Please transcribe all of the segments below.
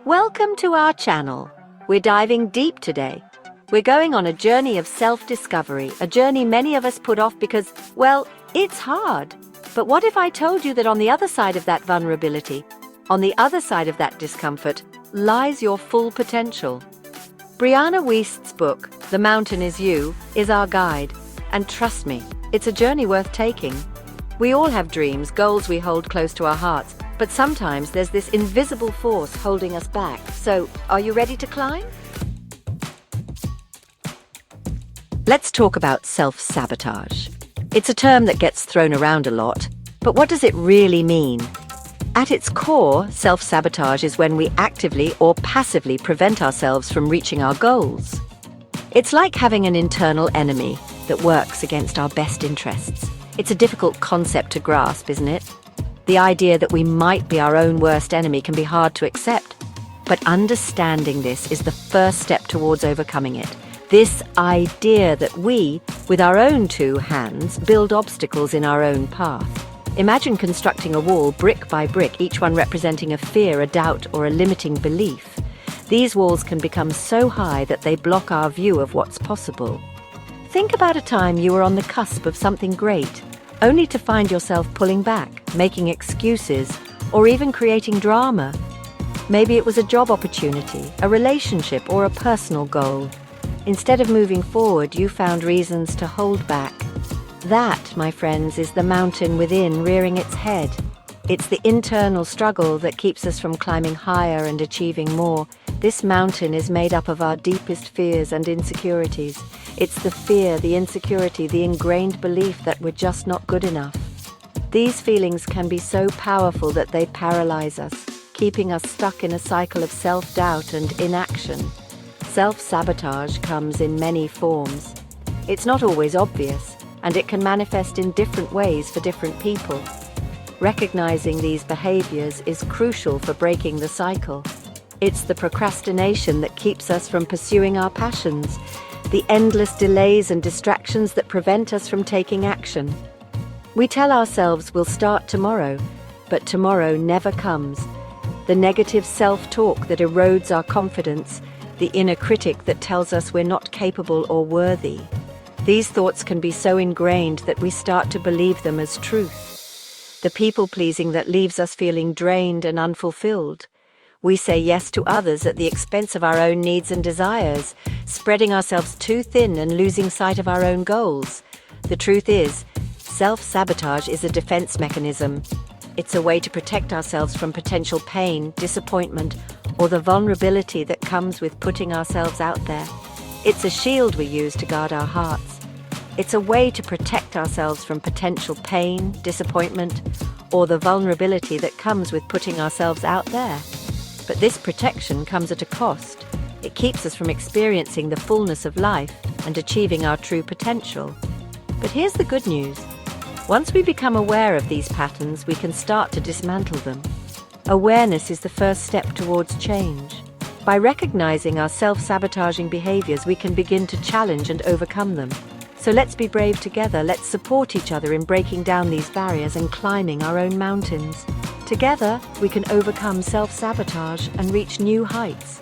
Welcome to our channel. We're diving deep today. We're going on a journey of self-discovery, a journey many of us put off because, well, it's hard. But what if I told you that on the other side of that vulnerability, on the other side of that discomfort, lies your full potential? Brianna Wiest's book, The Mountain Is You, is our guide. And trust me, it's a journey worth taking. We all have dreams, goals we hold close to our hearts, but sometimes there's this invisible force holding us back. So, are you ready to climb? Let's talk about self-sabotage. It's a term that gets thrown around a lot, but what does it really mean? At its core, self-sabotage is when we actively or passively prevent ourselves from reaching our goals. It's like having an internal enemy that works against our best interests. It's a difficult concept to grasp, isn't it? The idea that we might be our own worst enemy can be hard to accept, but understanding this is the first step towards overcoming it. This idea that we, with our own two hands, build obstacles in our own path. Imagine constructing a wall brick by brick, each one representing a fear, a doubt, or a limiting belief. These walls can become so high that they block our view of what's possible. Think about a time you were on the cusp of something great, only to find yourself pulling back, making excuses, or even creating drama. Maybe it was a job opportunity, a relationship, or a personal goal. Instead of moving forward, you found reasons to hold back. That, my friends, is the mountain within rearing its head. It's the internal struggle that keeps us from climbing higher and achieving more. This mountain is made up of our deepest fears and insecurities. It's the fear, the insecurity, the ingrained belief that we're just not good enough. These feelings can be so powerful that they paralyze us, keeping us stuck in a cycle of self-doubt and inaction. Self-sabotage comes in many forms. It's not always obvious, and it can manifest in different ways for different people. Recognizing these behaviors is crucial for breaking the cycle. It's the procrastination that keeps us from pursuing our passions, the endless delays and distractions that prevent us from taking action. We tell ourselves we'll start tomorrow, but tomorrow never comes. The negative self-talk that erodes our confidence, the inner critic that tells us we're not capable or worthy. These thoughts can be so ingrained that we start to believe them as truth. The people-pleasing that leaves us feeling drained and unfulfilled. We say yes to others at the expense of our own needs and desires, spreading ourselves too thin and losing sight of our own goals. The truth is, self-sabotage is a defense mechanism. It's a way to protect ourselves from potential pain, disappointment, or the vulnerability that comes with putting ourselves out there. It's a shield we use to guard our hearts. It's a way to protect ourselves from potential pain, disappointment, or the vulnerability that comes with putting ourselves out there. But this protection comes at a cost. It keeps us from experiencing the fullness of life and achieving our true potential. But here's the good news. Once we become aware of these patterns, we can start to dismantle them. Awareness is the first step towards change. By recognizing our self-sabotaging behaviors, we can begin to challenge and overcome them. So let's be brave together. Let's support each other in breaking down these barriers and climbing our own mountains. Together, we can overcome self-sabotage and reach new heights.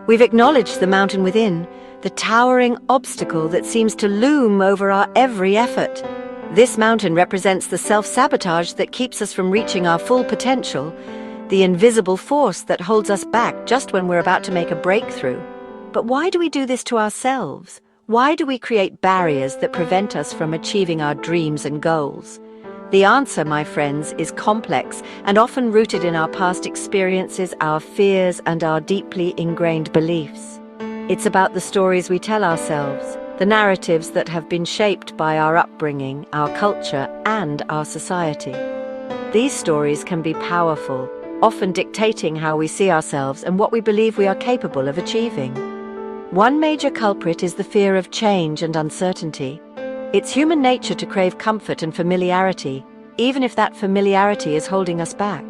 We've acknowledged the mountain within, the towering obstacle that seems to loom over our every effort. This mountain represents the self-sabotage that keeps us from reaching our full potential, the invisible force that holds us back just when we're about to make a breakthrough. But why do we do this to ourselves? Why do we create barriers that prevent us from achieving our dreams and goals? The answer, my friends, is complex and often rooted in our past experiences, our fears, and our deeply ingrained beliefs. It's about the stories we tell ourselves, the narratives that have been shaped by our upbringing, our culture, and our society. These stories can be powerful, often dictating how we see ourselves and what we believe we are capable of achieving. One major culprit is the fear of change and uncertainty. It's human nature to crave comfort and familiarity, even if that familiarity is holding us back.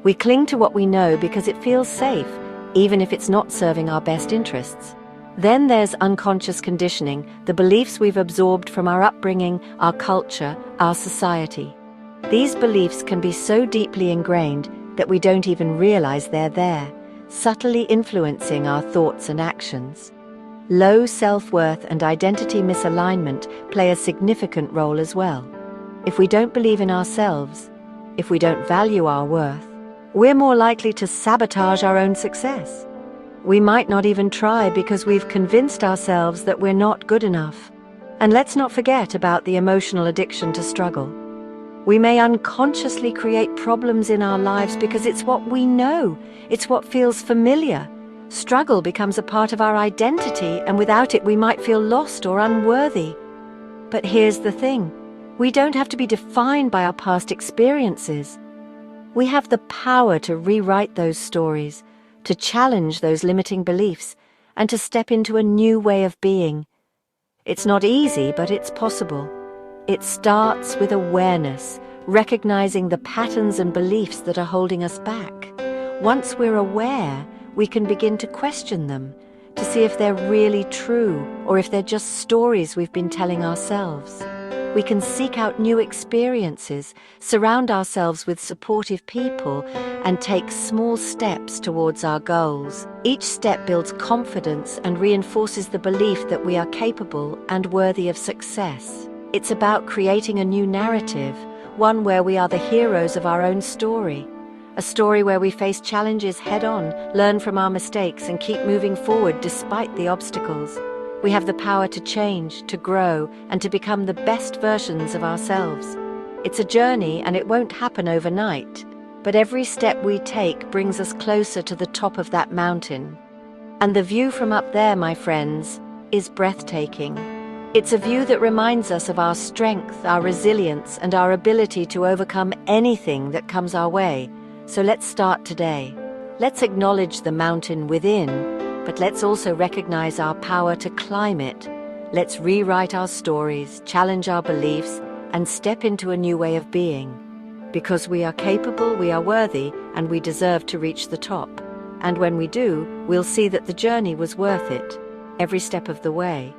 We cling to what we know because it feels safe, even if it's not serving our best interests. Then there's unconscious conditioning, the beliefs we've absorbed from our upbringing, our culture, our society. These beliefs can be so deeply ingrained that we don't even realize they're there, subtly influencing our thoughts and actions. Low self-worth and identity misalignment play a significant role as well. If we don't believe in ourselves, if we don't value our worth, we're more likely to sabotage our own success. We might not even try because we've convinced ourselves that we're not good enough. And let's not forget about the emotional addiction to struggle. We may unconsciously create problems in our lives because it's what we know, it's what feels familiar. Struggle becomes a part of our identity, and without it we might feel lost or unworthy. But here's the thing, we don't have to be defined by our past experiences. We have the power to rewrite those stories, to challenge those limiting beliefs, and to step into a new way of being. It's not easy, but it's possible. It starts with awareness, recognizing the patterns and beliefs that are holding us back. Once we're aware, we can begin to question them, to see if they're really true or if they're just stories we've been telling ourselves. We can seek out new experiences, surround ourselves with supportive people, and take small steps towards our goals. Each step builds confidence and reinforces the belief that we are capable and worthy of success. It's about creating a new narrative, one where we are the heroes of our own story. A story where we face challenges head-on, learn from our mistakes, and keep moving forward despite the obstacles. We have the power to change, to grow, and to become the best versions of ourselves. It's a journey, and it won't happen overnight. But every step we take brings us closer to the top of that mountain. And the view from up there, my friends, is breathtaking. It's a view that reminds us of our strength, our resilience, and our ability to overcome anything that comes our way. So let's start today. Let's acknowledge the mountain within, but let's also recognize our power to climb it. Let's rewrite our stories, challenge our beliefs, and step into a new way of being. Because we are capable, we are worthy, and we deserve to reach the top. And when we do, we'll see that the journey was worth it, every step of the way.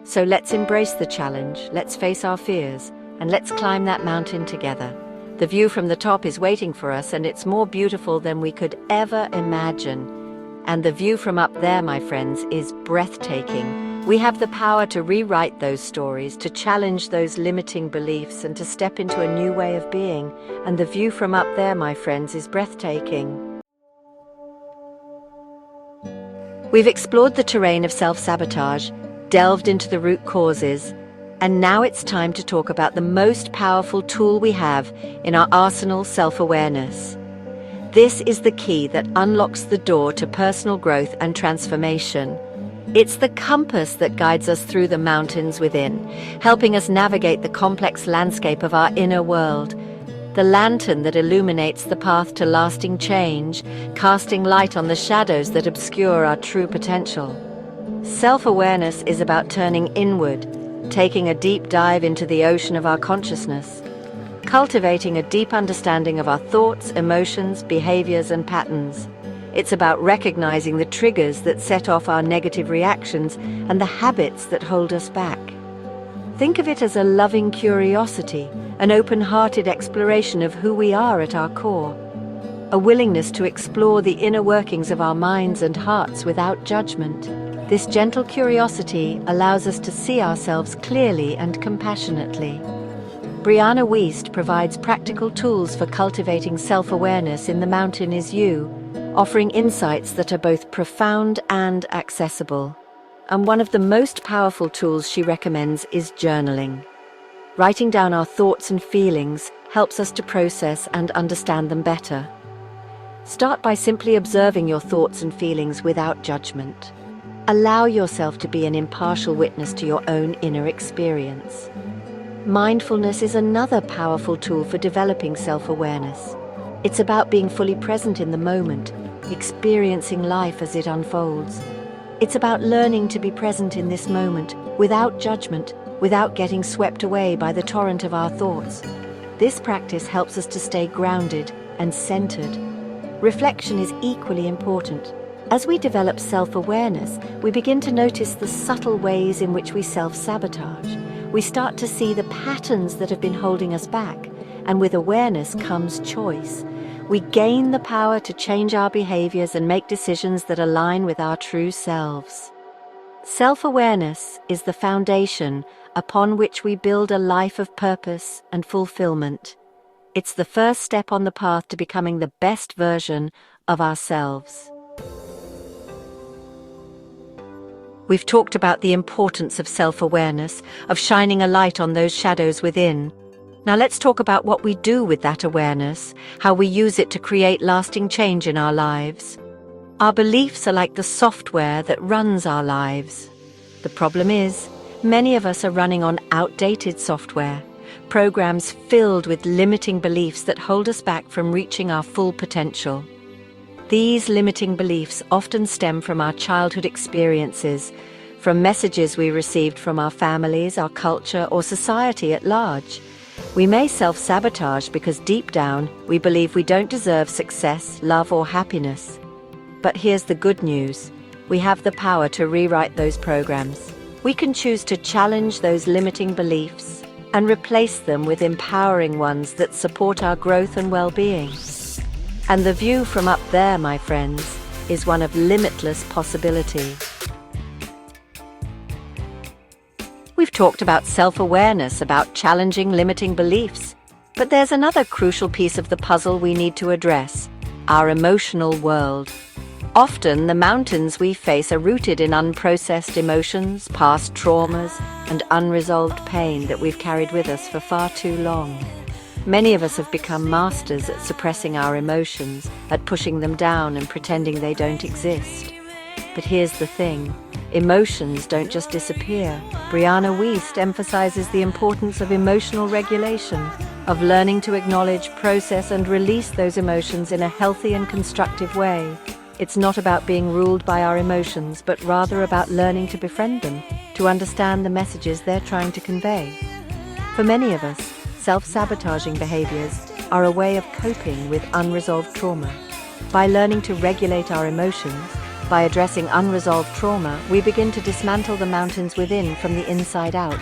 So let's embrace the challenge, let's face our fears, and let's climb that mountain together. The view from the top is waiting for us, and it's more beautiful than we could ever imagine. And the view from up there, my friends, is breathtaking. We have the power to rewrite those stories, to challenge those limiting beliefs, and to step into a new way of being. And the view from up there, my friends, is breathtaking. We've explored the terrain of self-sabotage, delved into the root causes, and now it's time to talk about the most powerful tool we have in our arsenal, self-awareness. This is the key that unlocks the door to personal growth and transformation. It's the compass that guides us through the mountains within, helping us navigate the complex landscape of our inner world. The lantern that illuminates the path to lasting change, casting light on the shadows that obscure our true potential. Self-awareness is about turning inward, taking a deep dive into the ocean of our consciousness, cultivating a deep understanding of our thoughts, emotions, behaviors, and patterns. It's about recognizing the triggers that set off our negative reactions and the habits that hold us back. Think of it as a loving curiosity, an open-hearted exploration of who we are at our core, a willingness to explore the inner workings of our minds and hearts without judgment. This gentle curiosity allows us to see ourselves clearly and compassionately. Brianna Wiest provides practical tools for cultivating self-awareness in The Mountain Is You, offering insights that are both profound and accessible. And one of the most powerful tools she recommends is journaling. Writing down our thoughts and feelings helps us to process and understand them better. Start by simply observing your thoughts and feelings without judgment. Allow yourself to be an impartial witness to your own inner experience. Mindfulness is another powerful tool for developing self-awareness. It's about being fully present in the moment, experiencing life as it unfolds. It's about learning to be present in this moment, without judgment, without getting swept away by the torrent of our thoughts. This practice helps us to stay grounded and centered. Reflection is equally important. As we develop self-awareness, we begin to notice the subtle ways in which we self-sabotage. We start to see the patterns that have been holding us back, and with awareness comes choice. we gain the power to change our behaviors and make decisions that align with our true selves. Self-awareness is the foundation upon which we build a life of purpose and fulfillment. It's the first step on the path to becoming the best version of ourselves. We've talked about the importance of self-awareness, of shining a light on those shadows within. Now let's talk about what we do with that awareness, how we use it to create lasting change in our lives. Our beliefs are like the software that runs our lives. The problem is, many of us are running on outdated software, programs filled with limiting beliefs that hold us back from reaching our full potential. These limiting beliefs often stem from our childhood experiences, from messages we received from our families, our culture, or society at large. We may self-sabotage because deep down we believe we don't deserve success, love, or happiness. But here's the good news. We have the power to rewrite those programs. We can choose to challenge those limiting beliefs and replace them with empowering ones that support our growth and well-being. And the view from up there, my friends, is one of limitless possibility. We've talked about self-awareness, about challenging limiting beliefs. But there's another crucial piece of the puzzle we need to address: our emotional world. Often, the mountains we face are rooted in unprocessed emotions, past traumas, and unresolved pain that we've carried with us for far too long. Many of us have become masters at suppressing our emotions, at pushing them down and pretending they don't exist. But here's the thing. Emotions don't just disappear. Brianna Wiest emphasizes the importance of emotional regulation, of learning to acknowledge, process, and release those emotions in a healthy and constructive way. It's not about being ruled by our emotions, but rather about learning to befriend them, to understand the messages they're trying to convey. For many of us, self-sabotaging behaviors are a way of coping with unresolved trauma. By learning to regulate our emotions, by addressing unresolved trauma, we begin to dismantle the mountains within from the inside out.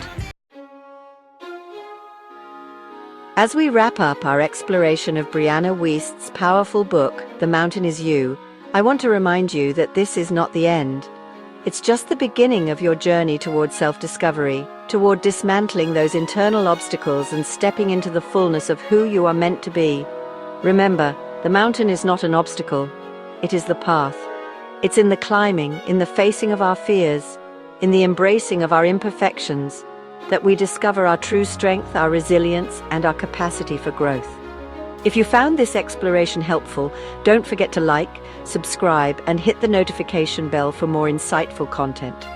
As we wrap up our exploration of Brianna Wiest's powerful book, The Mountain Is You, I want to remind you that this is not the end. It's just the beginning of your journey toward self-discovery, toward dismantling those internal obstacles and stepping into the fullness of who you are meant to be. Remember, the mountain is not an obstacle. It is the path. It's in the climbing, in the facing of our fears, in the embracing of our imperfections, that we discover our true strength, our resilience, and our capacity for growth. If you found this exploration helpful, don't forget to like, subscribe, and hit the notification bell for more insightful content.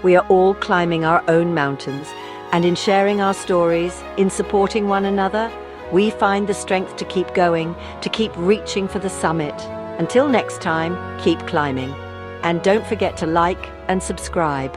We are all climbing our own mountains, and in sharing our stories, in supporting one another, we find the strength to keep going, to keep reaching for the summit. Until next time, keep climbing. And don't forget to like and subscribe.